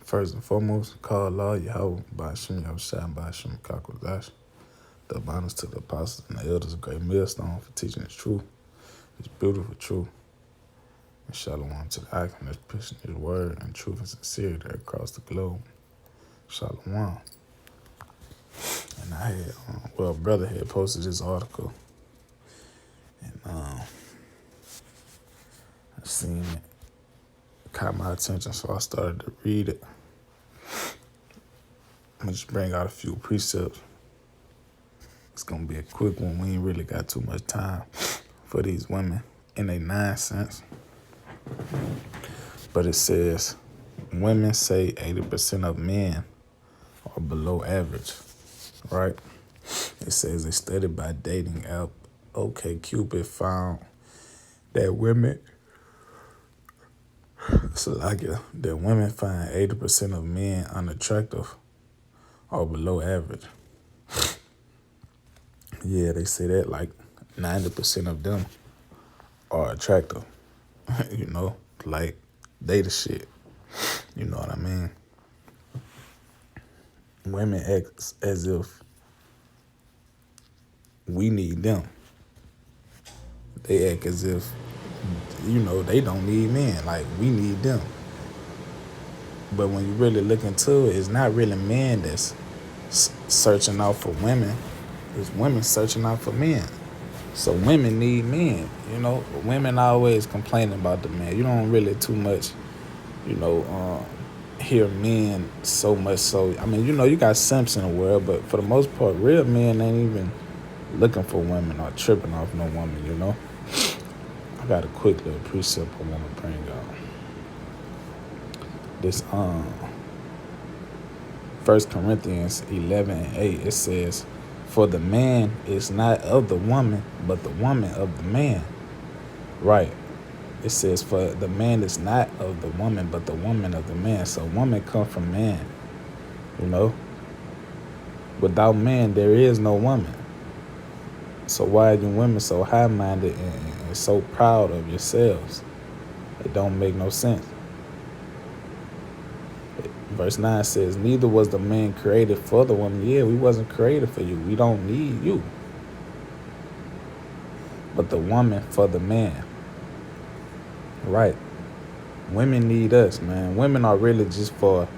First and foremost, call Allah Yahweh Ba'ashim Yahushua Ba'ashim Kakwadash. The honors to the apostles and the elders of Great Millstone for teaching the truth. It's beautiful truth. And shalom to the Akim that's pushing his word and truth and sincerity across the globe. Shalom. And I had, brother had posted this article. And I seen it. Caught my attention, so I started to read it. I'm going to just bring out a few precepts. It's going to be a quick one. We ain't really got too much time for these women in their nonsense. But it says, women say 80% of men are below average, right? It says a study by dating app OkCupid found that women find 80% of men unattractive or below average. Yeah, they say that like 90% of them are attractive. Like they the shit. You know what I mean? Women act as if we need them. They act as if, they don't need men. Like, we need them. But when you really look into it, it's not really men that's searching out for women. It's women searching out for men. So women need men, Women always complaining about the man. You don't really too much, hear men so much so. I mean, you got simps in the world, but for the most part, real men ain't even looking for women or tripping off no woman, I got a quick little precept I want to bring out. This 1 Corinthians 11:8, it says, for the man is not of the woman, but the woman of the man. Right. It says, for the man is not of the woman, but the woman of the man. So woman come from man, Without man, there is no woman. So why are you women so high-minded and so proud of yourselves? It don't make no sense. Verse 9 says, neither was the man created for the woman. Yeah, we wasn't created for you. We don't need you. But the woman for the man. Right. Women need us, man. Women are really just for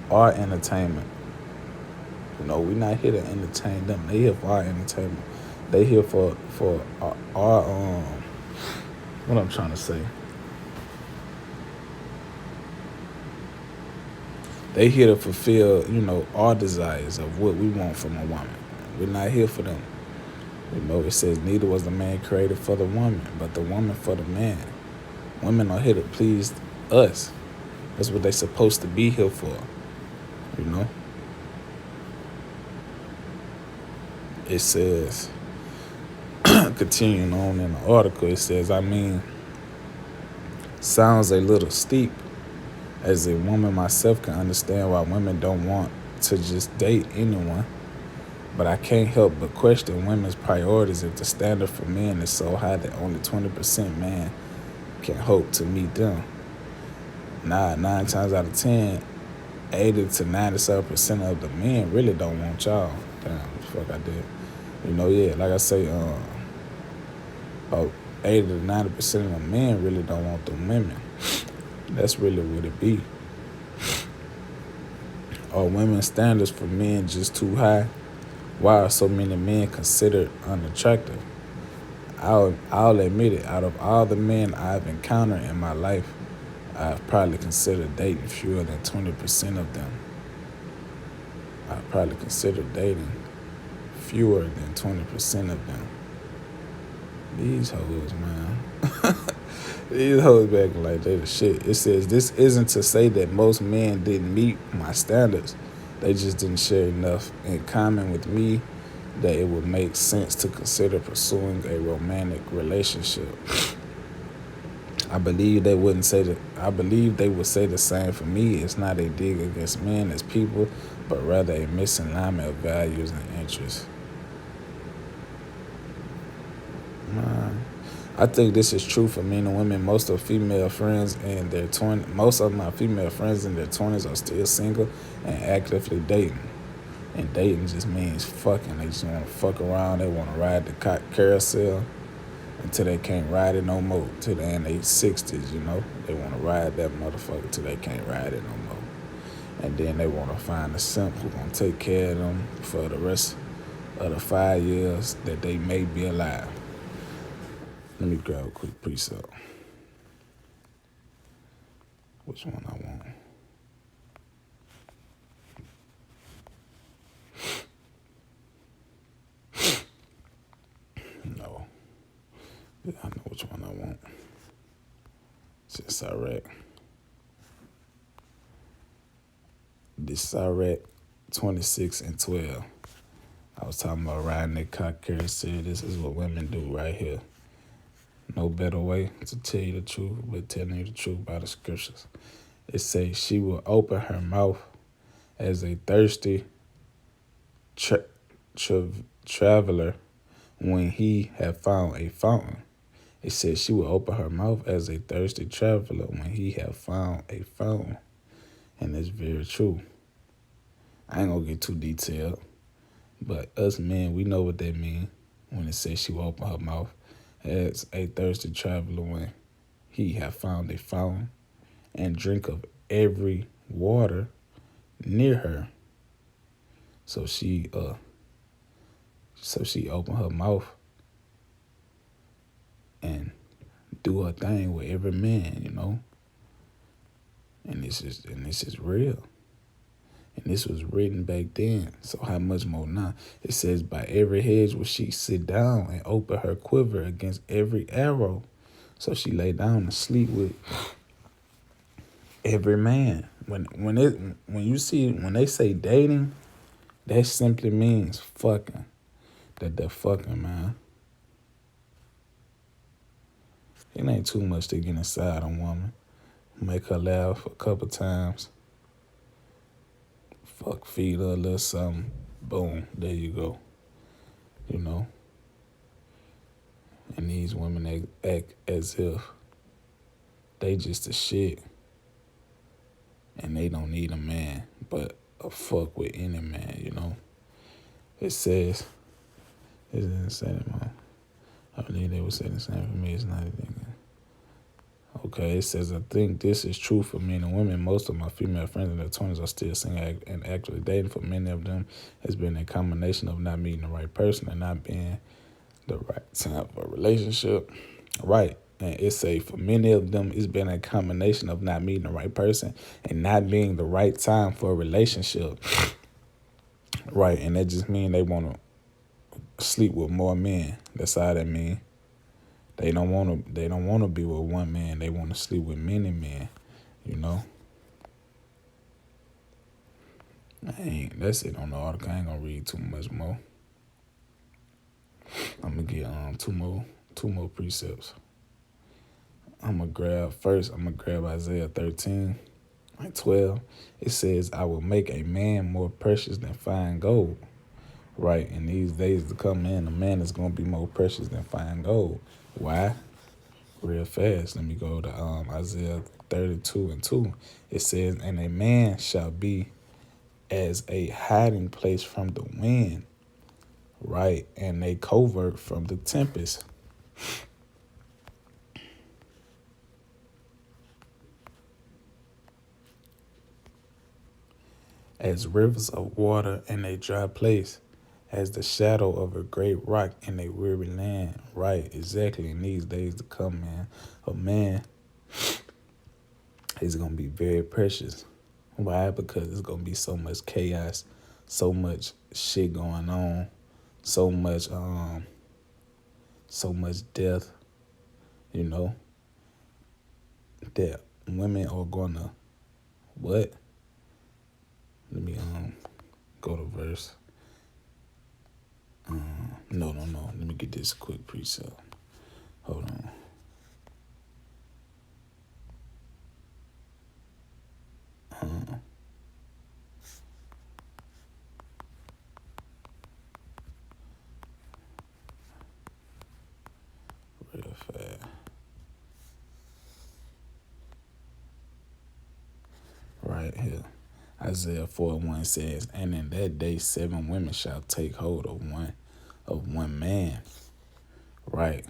our entertainment. We're not here to entertain them. They here for our entertainment. They here for our what I'm trying to say. They here to fulfill, our desires of what we want from a woman. We're not here for them. It says neither was the man created for the woman, but the woman for the man. Women are here to please us. That's what they're supposed to be here for. It says, continuing on in the article, it says, sounds a little steep. As a woman myself can understand why women don't want to just date anyone. But I can't help but question women's priorities if the standard for men is so high that only 20% man can hope to meet them. 9 times out of 10, 80 to 97% of the men really don't want y'all. Damn, what the fuck I did. Like I say, about 80 to 90% of the men really don't want the women. That's really what it be. Are women's standards for men just too high? Why are so many men considered unattractive? I'll admit it. Out of all the men I've encountered in my life, I've probably considered dating fewer than 20% of them. I've probably considered dating fewer than 20% of them. These hoes, man. These hoes be acting like they the shit. It says, this isn't to say that most men didn't meet my standards. They just didn't share enough in common with me that it would make sense to consider pursuing a romantic relationship. I believe they would say the same for me. It's not a dig against men as people, but rather a misalignment of values and interests. I think this is true for men and women. Most of female friends in their 20s, most of my female friends in their 20s are still single and actively dating. And dating just means fucking. They just want to fuck around. They want to ride the carousel until they can't ride it no more. Till they in their 60s, you know. They want to ride that motherfucker till they can't ride it no more. And then they want to find a simp who gonna take care of them for the rest of the 5 years that they may be alive. Let me grab a quick precept. Which one I want? No. Yeah, I know which one I want. It's just Iraq. This Iraq 26 and 12. I was talking about riding that cock carousel. This is what women do right here. No better way to tell you the truth but telling you the truth by the scriptures. It says she will open her mouth as a thirsty traveler when he have found a fountain. It says she will open her mouth as a thirsty traveler when he have found a fountain. And it's very true. I ain't gonna get too detailed, but us men, we know what that mean when it says she will open her mouth as a thirsty traveler when he have found a fountain and drink of every water near her. So she open her mouth and do her thing with every man, you know. And this is real. And this was written back then. So how much more now? It says, by every hedge will she sit down and open her quiver against every arrow. So she lay down and sleep with every man. When they say dating, that simply means fucking. That they're fucking, man. It ain't too much to get inside a woman. Make her laugh a couple times. Fuck, feed her a little something. Boom, there you go. You know? And these women, they act as if they just a shit. And they don't need a man, but a fuck with any man, you know? It says, it didn't say it, man. I believe they would say the same for me. It's not anything. Okay, it says, I think this is true for men and women. Most of my female friends in their 20s are still single and actually dating. For many of them, it's been a combination of not meeting the right person and not being the right time for a relationship. Right. And it say for many of them, it's been a combination of not meeting the right person and not being the right time for a relationship. Right. And that just means they want to sleep with more men. That's all that mean. They don't want to be with one man. They want to sleep with many men, you know. That's it on the article. I ain't gonna read too much more. I'm gonna get two more precepts. I'm gonna grab Isaiah 13 and 12. It says, I will make a man more precious than fine gold. Right, in these days to come, man, a man is gonna be more precious than fine gold. Why? Real fast. Let me go to Isaiah 32 and 2. It says, and a man shall be as a hiding place from the wind, right, and a covert from the tempest. As rivers of water in a dry place, as the shadow of a great rock in a weary land. Right, exactly. In these days to come, man, a man is going to be very precious. Why? Because it's going to be so much chaos, so much shit going on, so much death, you know, that women are going to, what? Let me go to verse. No. Let me get this quick precept. Hold on. Real fast. right here. Isaiah 4:1 says, "And in that day 7 women shall take hold of one man." Right.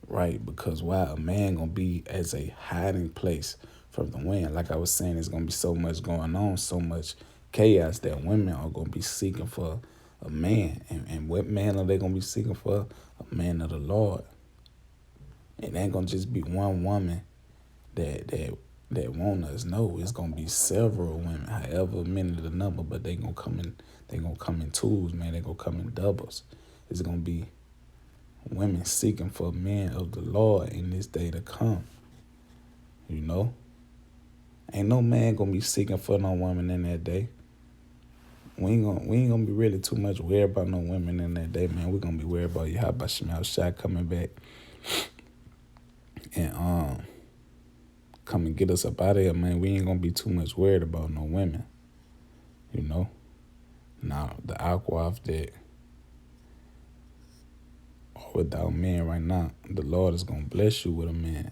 Right, because why a man gonna be as a hiding place from the wind. Like I was saying, there's gonna be so much going on, so much chaos that women are gonna be seeking for a man. And what man are they gonna be seeking for? A man of the Lord. It ain't gonna just be one woman that want us. No, it's gonna be several women, however many the number, but they gonna come in twos, man. They gonna come in doubles. It's gonna be women seeking for men of the Lord in this day to come. You know? Ain't no man gonna be seeking for no woman in that day. We ain't gonna be really too much worried about no women in that day, man. We gonna be worried about Yahweh Shemel Shai coming back and come and get us up out of here, man. We ain't gonna be too much worried about no women. You know? Now the Aquaf that are without men right now, the Lord is gonna bless you with a man.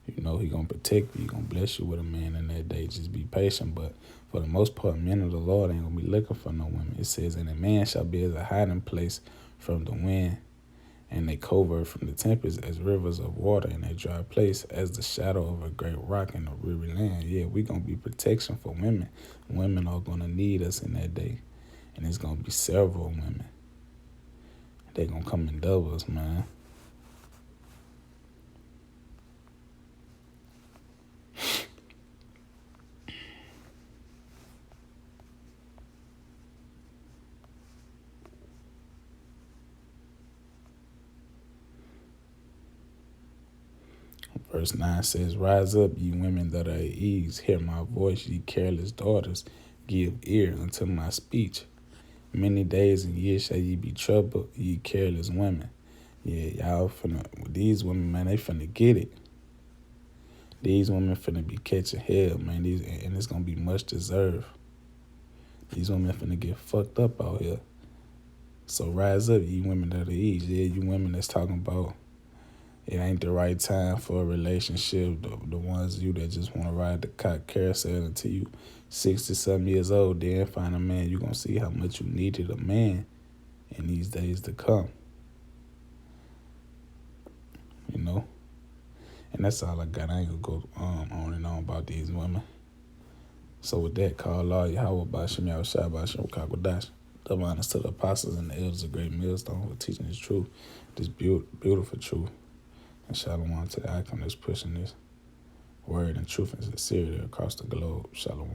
You know, he gonna protect you. He gonna bless you with a man in that day. Just be patient. But for the most part, men of the Lord ain't gonna be looking for no women. It says, "And a man shall be as a hiding place from the wind, and a covert from the tempest, as rivers of water in a dry place, as the shadow of a great rock in a weary land." Yeah, we gonna be protection for women. Women are gonna need us in that day, and it's gonna be several women. They gonna come in doubles, man. Verse 9 says, "Rise up, ye women that are at ease. Hear my voice, ye careless daughters. Give ear unto my speech. Many days and years shall ye be troubled, ye careless women." Yeah, y'all these women, man, they finna get it. These women finna be catching hell, man. And it's gonna be much deserved. These women finna get fucked up out here. So rise up, ye women that are at ease. Yeah, you women that's talking about it ain't the right time for a relationship. The ones you that just want to ride the cock carousel until you 60-something years old, then find a man. You're going to see how much you needed a man in these days to come. You know? And that's all I got. I ain't going to go on and on about these women. So with that, call law Yahweh Bashem Yahweh Shai Bashem Kakwadash. Double honors to the apostles and the elders of Great Millstone for teaching this truth, this beautiful truth. And shalom to the icon that's pushing this word and truth and sincerity across the globe. Shalom.